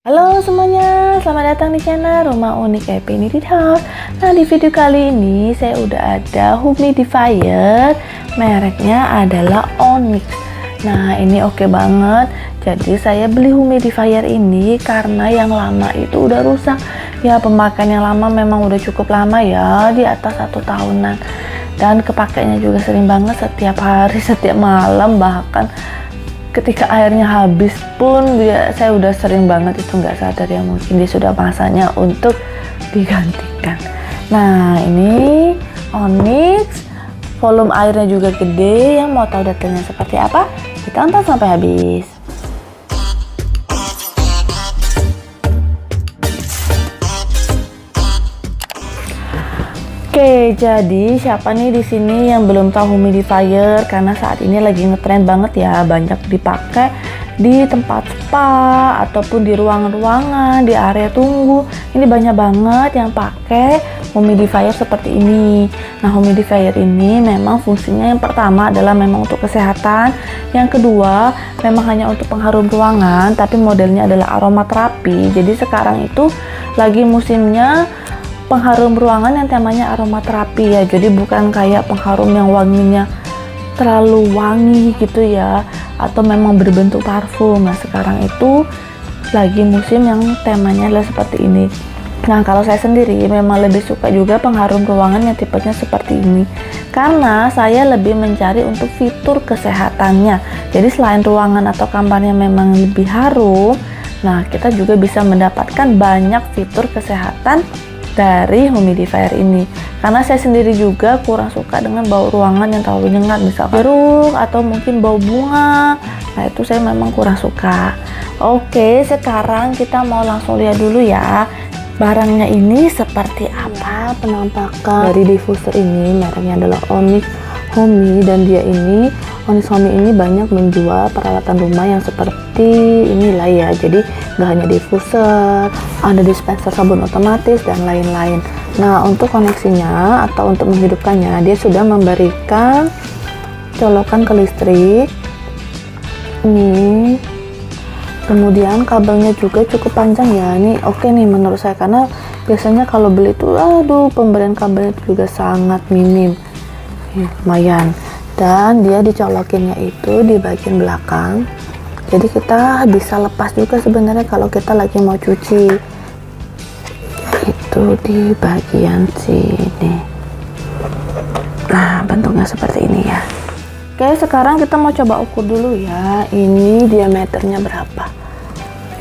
Halo semuanya, selamat datang di channel Rumah Unik Happy Knitted House. Nah, di video kali ini saya udah ada humidifier, mereknya adalah Onyx. Nah, ini oke banget. Jadi saya beli humidifier ini karena yang lama itu udah rusak. Ya, pemakaian yang lama memang udah cukup lama ya, di atas 1 tahunan. Dan kepakainya juga sering banget, setiap hari, setiap malam, bahkan ketika airnya habis pun saya udah sering banget itu nggak sadar ya, mungkin dia sudah masanya untuk digantikan. Nah, ini Onyx, volume airnya juga gede. Yang mau tahu detailnya seperti apa, kita tonton sampai habis. Oke, jadi siapa nih di sini yang belum tahu humidifier? Karena saat ini lagi ngetren banget ya, banyak dipakai di tempat spa ataupun di ruangan-ruangan, di area tunggu. Ini banyak banget yang pakai humidifier seperti ini. Nah, humidifier ini memang fungsinya yang pertama adalah memang untuk kesehatan, yang kedua memang hanya untuk pengharum ruangan, tapi modelnya adalah aromaterapi. Jadi sekarang itu lagi musimnya pengharum ruangan yang temanya aromaterapi ya, jadi bukan kayak pengharum yang wanginya terlalu wangi gitu ya, atau memang berbentuk parfum. Nah, sekarang itu lagi musim yang temanya adalah seperti ini. Nah, kalau saya sendiri memang lebih suka juga pengharum ruangan yang tipenya seperti ini, karena saya lebih mencari untuk fitur kesehatannya. Jadi selain ruangan atau kamarnya memang lebih harum, nah kita juga bisa mendapatkan banyak fitur kesehatan dari humidifier ini. Karena saya sendiri juga kurang suka dengan bau ruangan yang terlalu nyengat, misalkan jeruk atau mungkin bau bunga. Nah, itu saya memang kurang suka. Oke, sekarang kita mau langsung lihat dulu ya barangnya ini seperti apa penampakan dari diffuser ini. Mereknya adalah Onyx Home, dan dia ini Onyx Home ini banyak menjual peralatan rumah yang seperti inilah ya. Jadi nggak hanya diffuser, ada dispenser sabun otomatis dan lain-lain. Nah, untuk koneksinya atau untuk menghidupkannya, dia sudah memberikan colokan ke listrik ini. Kemudian kabelnya juga cukup panjang ya. Ini oke nih menurut saya, karena biasanya kalau beli itu pemberian kabelnya juga sangat minim ya, lumayan. Dan dia dicolokinnya itu di bagian belakang, jadi kita bisa lepas juga sebenarnya kalau kita lagi mau cuci, itu di bagian sini. Nah, bentuknya seperti ini ya. Oke, sekarang kita mau coba ukur dulu ya, ini diameternya berapa.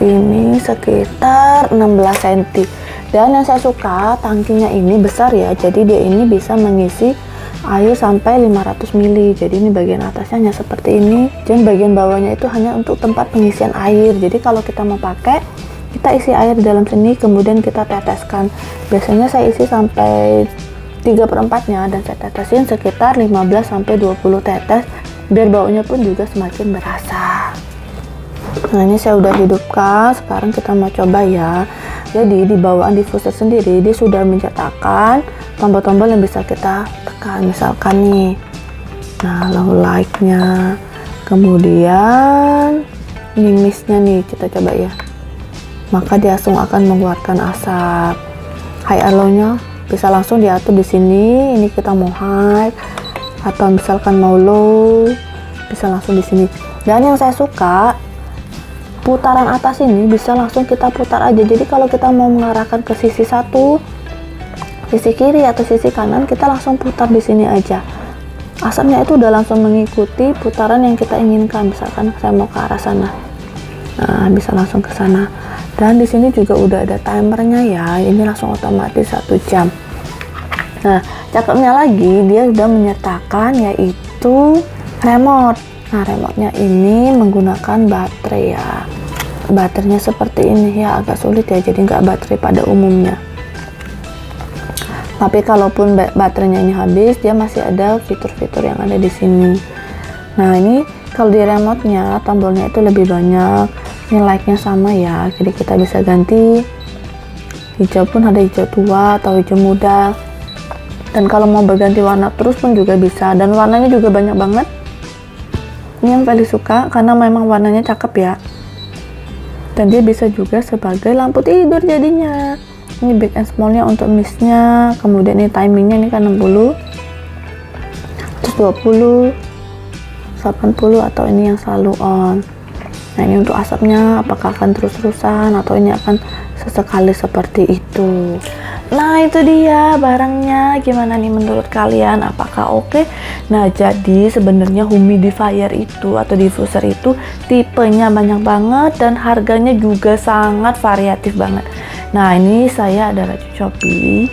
Ini sekitar 16 cm, dan yang saya suka tangkinya ini besar ya, jadi dia ini bisa mengisi air sampai 500 ml. Jadi ini bagian atasnya hanya seperti ini, dan bagian bawahnya itu hanya untuk tempat pengisian air. Jadi kalau kita mau pakai, kita isi air di dalam sini, kemudian kita teteskan. Biasanya saya isi sampai 3/4-nya, dan saya tetesin sekitar 15-20 tetes, biar baunya pun juga semakin berasa. Nah, ini saya udah hidupkan. Sekarang kita mau coba ya. Jadi di bawaan diffuser sendiri dia sudah mencetakkan tombol-tombol yang bisa kita tekan, misalkan nih, nah low light-nya, kemudian ini mist-nya nih, kita coba ya, maka dia langsung akan mengeluarkan asap. High and low-nya bisa langsung diatur di sini. Ini kita mau high atau misalkan mau low, bisa langsung di sini. Dan yang saya suka, putaran atas ini bisa langsung kita putar aja. Jadi kalau kita mau mengarahkan ke sisi satu, sisi kiri atau sisi kanan, kita langsung putar di sini aja. Asapnya itu udah langsung mengikuti putaran yang kita inginkan. Misalkan saya mau ke arah sana, nah bisa langsung ke sana. Dan di sini juga udah ada timernya ya. Ini langsung otomatis 1 jam. Nah, cakepnya lagi dia udah menyertakan yaitu remote. Nah, remote-nya ini menggunakan baterai ya. Baterainya seperti ini ya, agak sulit ya, jadi nggak baterai pada umumnya. Tapi kalaupun baterainya ini habis, dia masih ada fitur-fitur yang ada di sini. Nah, ini kalau di remote-nya tombolnya itu lebih banyak. Ini light-nya sama ya, jadi kita bisa ganti. Hijau pun ada hijau tua atau hijau muda. Dan kalau mau berganti warna terus pun juga bisa, dan warnanya juga banyak banget. Ini yang paling suka karena memang warnanya cakep ya. Dan dia bisa juga sebagai lampu tidur jadinya. Ini big and smallnya untuk mistnya, kemudian ini timingnya ini kan 60, 120, 80, atau ini yang selalu on. Nah ini untuk asapnya apakah akan terus-terusan atau ini akan sesekali seperti itu. Nah itu dia barangnya, gimana nih menurut kalian, apakah oke? Nah jadi sebenarnya humidifier itu atau diffuser itu tipenya banyak banget dan harganya juga sangat variatif banget. Nah ini saya ada racun Shopee,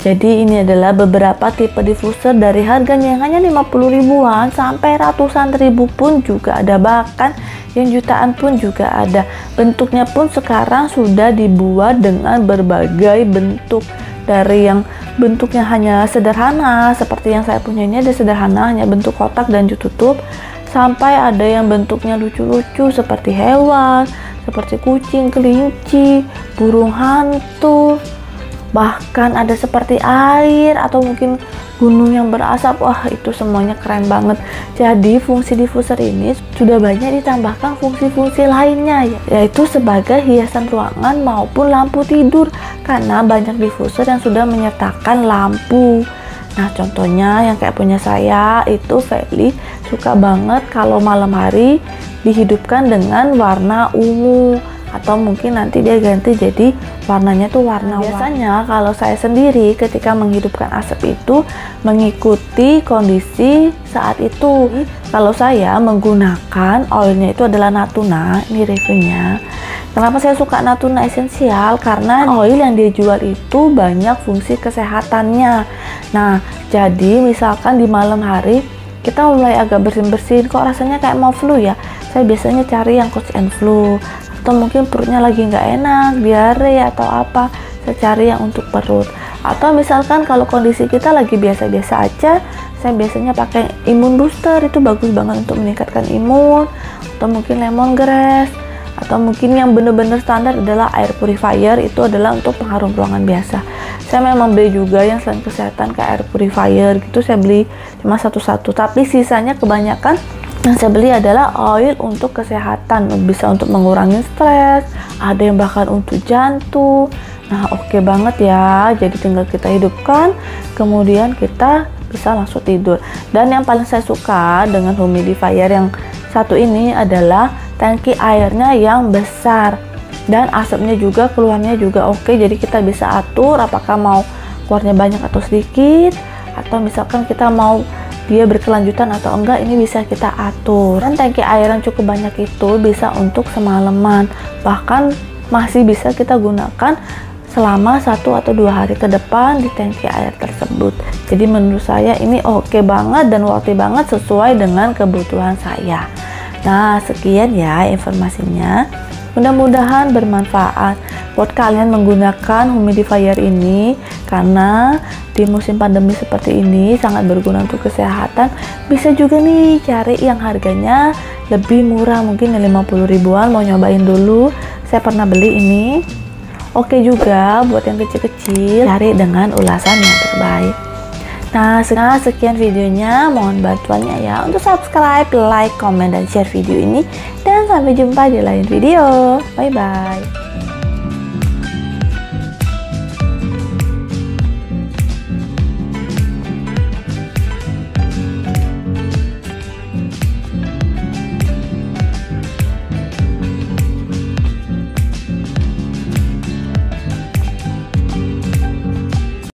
jadi ini adalah beberapa tipe diffuser dari harganya yang hanya 50 ribuan sampai ratusan ribu pun juga ada, bahkan yang jutaan pun juga ada. Bentuknya pun sekarang sudah dibuat dengan berbagai bentuk, dari yang bentuknya hanya sederhana seperti yang saya punya ini, ada sederhana hanya bentuk kotak dan tutup, sampai ada yang bentuknya lucu-lucu seperti hewan, seperti kucing, kelinci, burung hantu, bahkan ada seperti air atau mungkin gunung yang berasap. Wah itu semuanya keren banget. Jadi fungsi diffuser ini sudah banyak ditambahkan fungsi-fungsi lainnya, yaitu sebagai hiasan ruangan maupun lampu tidur, karena banyak diffuser yang sudah menyertakan lampu. Nah contohnya yang kayak punya saya itu Feli suka banget kalau malam hari dihidupkan dengan warna ungu, atau mungkin nanti dia ganti jadi warnanya tuh warna. Biasanya kalau saya sendiri ketika menghidupkan asap itu mengikuti kondisi saat itu. Kalau saya menggunakan oilnya itu adalah Natuna, ini reviewnya. Kenapa saya suka Natuna esensial? Karena oil yang dia jual itu banyak fungsi kesehatannya. Nah jadi misalkan di malam hari kita mulai agak bersin-bersin, kok rasanya kayak mau flu ya, saya biasanya cari yang coach and flu, atau mungkin perutnya lagi nggak enak, diare atau apa, saya cari yang untuk perut. Atau misalkan kalau kondisi kita lagi biasa-biasa aja, saya biasanya pakai imun booster, itu bagus banget untuk meningkatkan imun. Atau mungkin lemongrass, atau mungkin yang bener-bener standar adalah air purifier, itu adalah untuk pengharum ruangan biasa. Saya memang beli juga yang selain kesehatan kayak air purifier gitu, saya beli cuma satu-satu, tapi sisanya kebanyakan yang saya beli adalah oil untuk kesehatan, bisa untuk mengurangi stres, ada yang bahkan untuk jantung. Nah oke banget ya, jadi tinggal kita hidupkan kemudian kita bisa langsung tidur. Dan yang paling saya suka dengan humidifier yang satu ini adalah tangki airnya yang besar dan asapnya juga keluarnya juga oke, jadi kita bisa atur apakah mau keluarnya banyak atau sedikit, atau misalkan kita mau dia berkelanjutan atau enggak, ini bisa kita atur. Dan tangki air yang cukup banyak itu bisa untuk semalaman, bahkan masih bisa kita gunakan selama 1 atau 2 hari ke depan di tangki air tersebut. Jadi menurut saya ini oke banget dan worthy banget, sesuai dengan kebutuhan saya. Nah sekian ya informasinya, mudah-mudahan bermanfaat buat kalian menggunakan humidifier ini, karena di musim pandemi seperti ini sangat berguna untuk kesehatan. Bisa juga nih cari yang harganya lebih murah, mungkin 50 ribuan, mau nyobain dulu. Saya pernah beli ini. Oke juga buat yang kecil-kecil, cari dengan ulasan yang terbaik. Nah sekian videonya, mohon bantuannya ya untuk subscribe, like, komen, dan share video ini. Dan sampai jumpa di lain video. Bye bye.